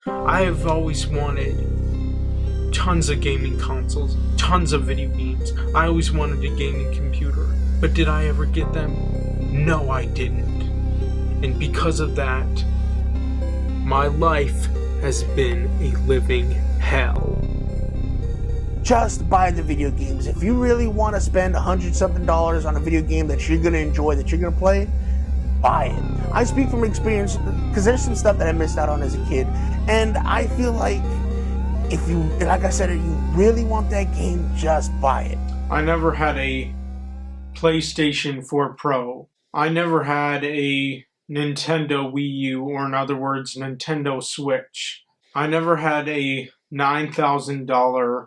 I have always wanted tons of gaming consoles, tons of video games. I always wanted a gaming computer. But did I ever get them? No, I didn't. And because of that, my life has been a living hell. Just buy the video games. If you really want to spend $100-something on a video game that you're going to enjoy, that you're going to play, buy it. I speak from experience because there's some stuff that I missed out on as a kid. And I feel like if you, like I said, if you really want that game, just buy it. I never had a PlayStation 4 Pro. I never had a Nintendo Wii U, or in other words, Nintendo Switch. I never had a $9,000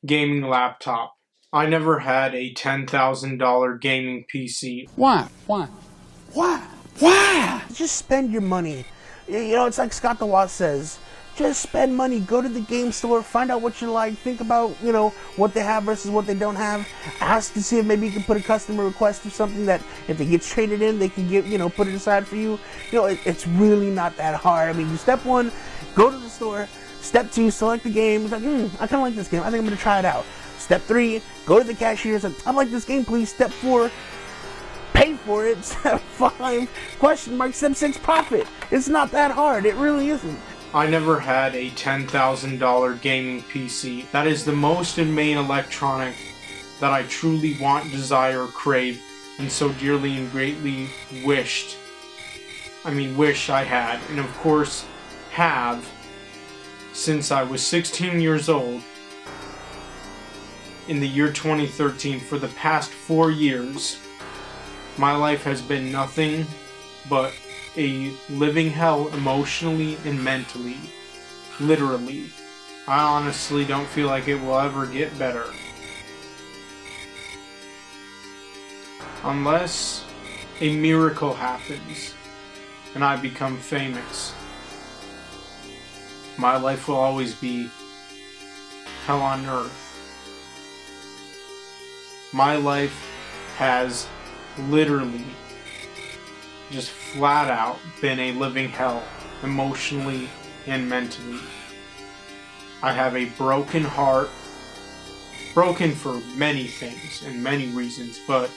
gaming laptop. I never had a $10,000 gaming PC. Why? Just spend your money. You know, it's like Scott the Wasp says, just spend money, go to the game store, find out what you like, think about, you know, what they have versus what they don't have. Ask to see if maybe you can put a customer request for something that if it gets traded in, they can get, you know, put it aside for you. You know, it's really not that hard. I mean, step one, go to the store. Step two, select the game. It's like, I kind of like this game. I think I'm going to try it out. Step three, go to the cashier. It's like, I like this game, please. Step four, pay for it. Step five, question mark. Step six, profit. It's not that hard. It really isn't. I never had a $10,000 gaming PC. That is the most and main electronic that I truly want, desire, crave, and so dearly and greatly wish I had, and of course have, since I was 16 years old in the year 2013. For the past 4 years, my life has been nothing but a living hell emotionally and mentally. Literally. I honestly don't feel like it will ever get better. Unless a miracle happens and I become famous. My life will always be hell on earth. My life has literally, just flat out, been a living hell, emotionally and mentally. I have a broken heart, broken for many things and many reasons, but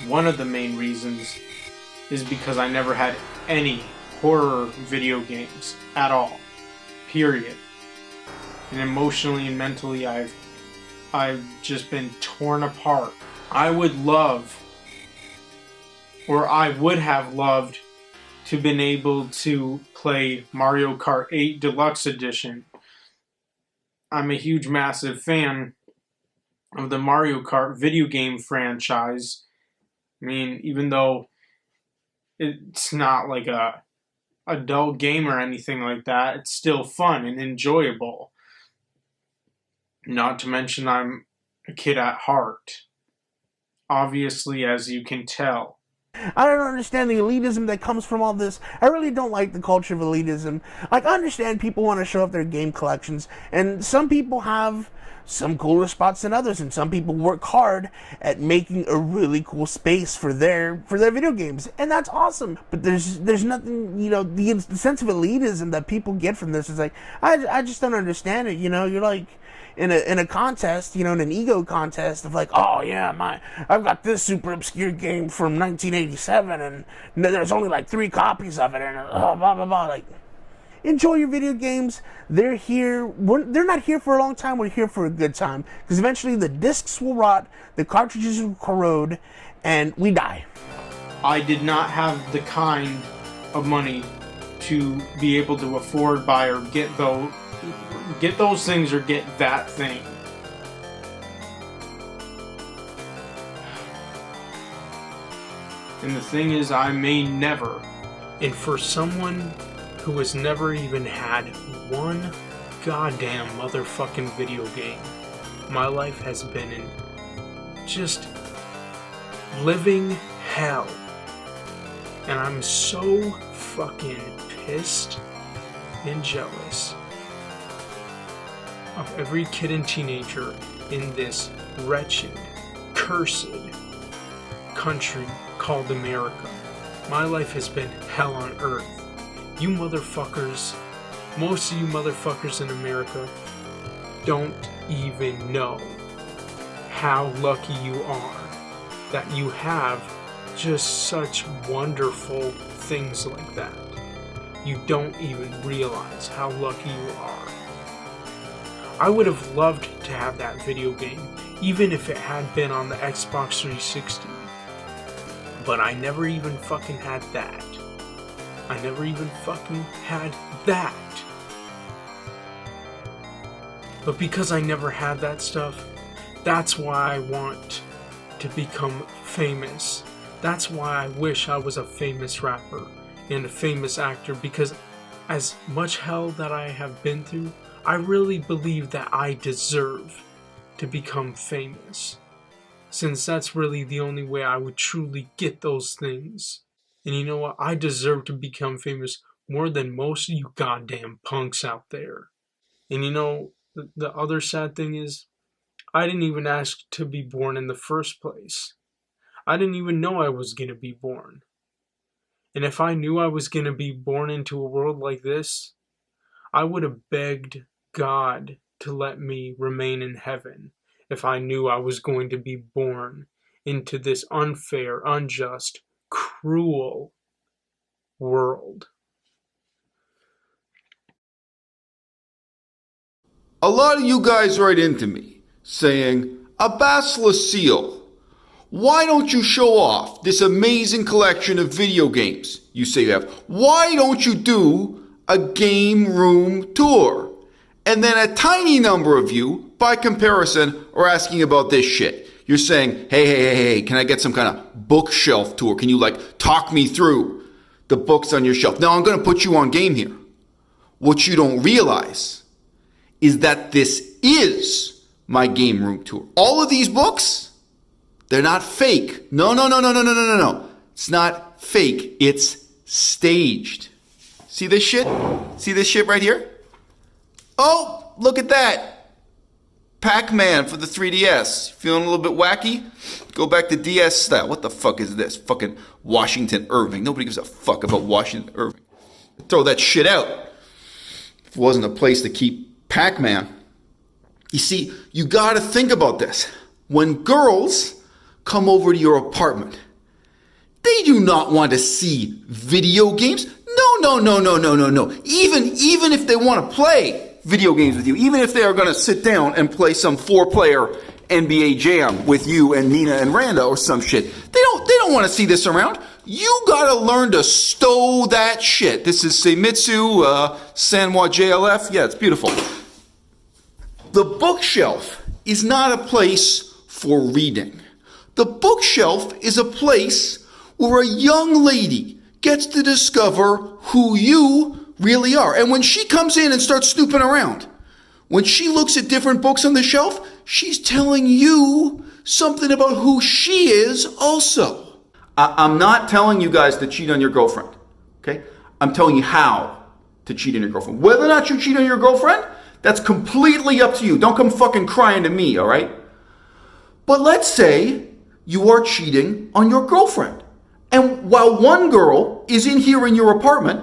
one of the main reasons is because I never had any horror video games at all, period. And emotionally and mentally I've just been torn apart. I would have loved to been able to play Mario Kart 8 Deluxe Edition. I'm a huge, massive fan of the Mario Kart video game franchise. I mean, even though it's not like a adult game or anything like that, it's still fun and enjoyable. Not to mention I'm a kid at heart. Obviously, as you can tell. I don't understand the elitism that comes from all this. I really don't like the culture of elitism. Like, I understand people want to show off their game collections, and some people have some cooler spots than others, and some people work hard at making a really cool space for their video games, and that's awesome. But there's nothing, you know, the sense of elitism that people get from this is like, I just don't understand it. You know, you're like in a contest, you know, in an ego contest of like, oh yeah, I've got this super obscure game from 1987, and there's only like 3 copies of it, and blah blah blah. Like, enjoy your video games. They're here. They're not here for a long time. We're here for a good time, because eventually the discs will rot, the cartridges will corrode, and we die. I did not have the kind of money to be able to afford, buy, or get those things or get that thing. And the thing is, I may never. And for someone who has never even had one goddamn motherfucking video game, my life has been in just living hell. And I'm so fucking pissed and jealous of every kid and teenager in this wretched, cursed country called America. My life has been hell on earth, you motherfuckers, most of you motherfuckers in America don't even know how lucky you are that you have just such wonderful things like that. You don't even realize how lucky you are. I would have loved to have that video game, even if it had been on the Xbox 360. But I never even fucking had that. I never even fucking had that. But because I never had that stuff, that's why I want to become famous. That's why I wish I was a famous rapper and a famous actor, because as much hell that I have been through, I really believe that I deserve to become famous, since that's really the only way I would truly get those things. And you know what? I deserve to become famous more than most of you goddamn punks out there. And you know, the other sad thing is, I didn't even ask to be born in the first place. I didn't even know I was gonna be born. And if I knew I was gonna be born into a world like this, I would have begged God to let me remain in heaven if I knew I was going to be born into this unfair, unjust, cruel world. A lot of you guys write into me saying, Abbas Lasil, why don't you show off this amazing collection of video games you say you have? Why don't you do a game room tour? And then a tiny number of you, by comparison, are asking about this shit. You're saying, hey, can I get some kind of bookshelf tour? Can you talk me through the books on your shelf? Now I'm going to put you on game here. What you don't realize is that this is my game room tour. All of these books, they're not fake. No. It's not fake. It's staged. See this shit? See this shit right here? Oh, look at that. Pac-Man for the 3DS. Feeling a little bit wacky? Go back to DS style. What the fuck is this? Fucking Washington Irving. Nobody gives a fuck about Washington Irving. Throw that shit out. If it wasn't a place to keep Pac-Man. You see, you gotta think about this. When girls come over to your apartment, they do not want to see video games. No. Even if they want to play video games with you, even if they are going to sit down and play some 4-player NBA Jam with you and Nina and Randa or some shit, they don't want to see this around. You gotta learn to stow that shit. This is Seimitsu, Sanwa JLF. Yeah, it's beautiful. The bookshelf is not a place for reading. The bookshelf is a place where a young lady gets to discover who you really are. And when she comes in and starts snooping around, when she looks at different books on the shelf, she's telling you something about who she is also. I'm not telling you guys to cheat on your girlfriend, okay? I'm telling you how to cheat on your girlfriend. Whether or not you cheat on your girlfriend, that's completely up to you. Don't come fucking crying to me, all right? But let's say you are cheating on your girlfriend. And while one girl is in here in your apartment,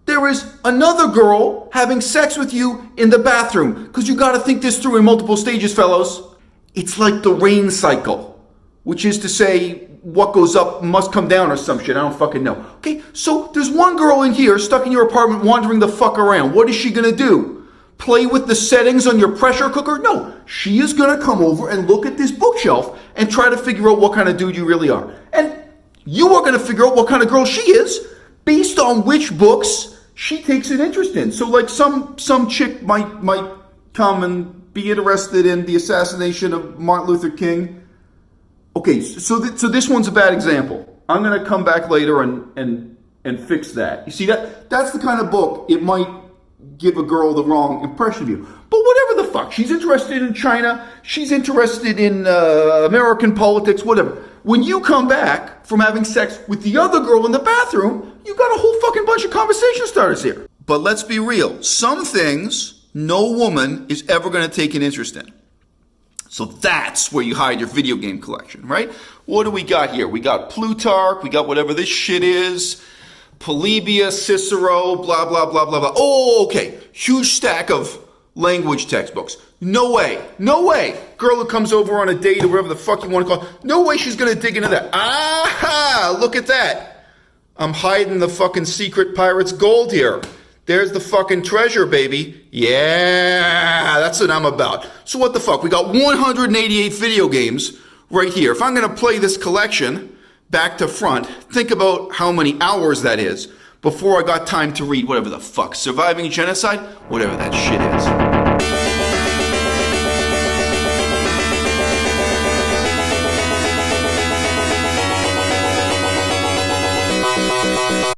there is another girl having sex with you in the bathroom. Because you got to think this through in multiple stages, fellows. It's like the rain cycle, which is to say, what goes up must come down or some shit. I don't fucking know. Okay, so there's one girl in here stuck in your apartment wandering the fuck around. What is she going to do? Play with the settings on your pressure cooker? No, she is going to come over and look at this bookshelf and try to figure out what kind of dude you really are. And you are going to figure out what kind of girl she is based on which books she takes an interest in. So like some chick might come and be interested in the assassination of Martin Luther King. Okay, so this one's a bad example. I'm going to come back later and fix that. You see, that's the kind of book it might give a girl the wrong impression of you. But whatever the fuck, she's interested in China, she's interested in American politics, whatever. When you come back from having sex with the other girl in the bathroom, you got a whole fucking bunch of conversation starters here. But let's be real. Some things no woman is ever going to take an interest in. So that's where you hide your video game collection, right? What do we got here? We got Plutarch, we got whatever this shit is. Polybius, Cicero, blah, blah, blah, blah, blah. Oh, okay. Huge stack of language textbooks. No way. No way. Girl who comes over on a date or whatever the fuck you want to call it. No way she's going to dig into that. Aha! Look at that. I'm hiding the fucking secret pirate's gold here. There's the fucking treasure, baby. Yeah, that's what I'm about. So what the fuck? We got 188 video games right here. If I'm going to play this collection back to front, think about how many hours that is before I got time to read whatever the fuck. Surviving Genocide? Whatever that shit is.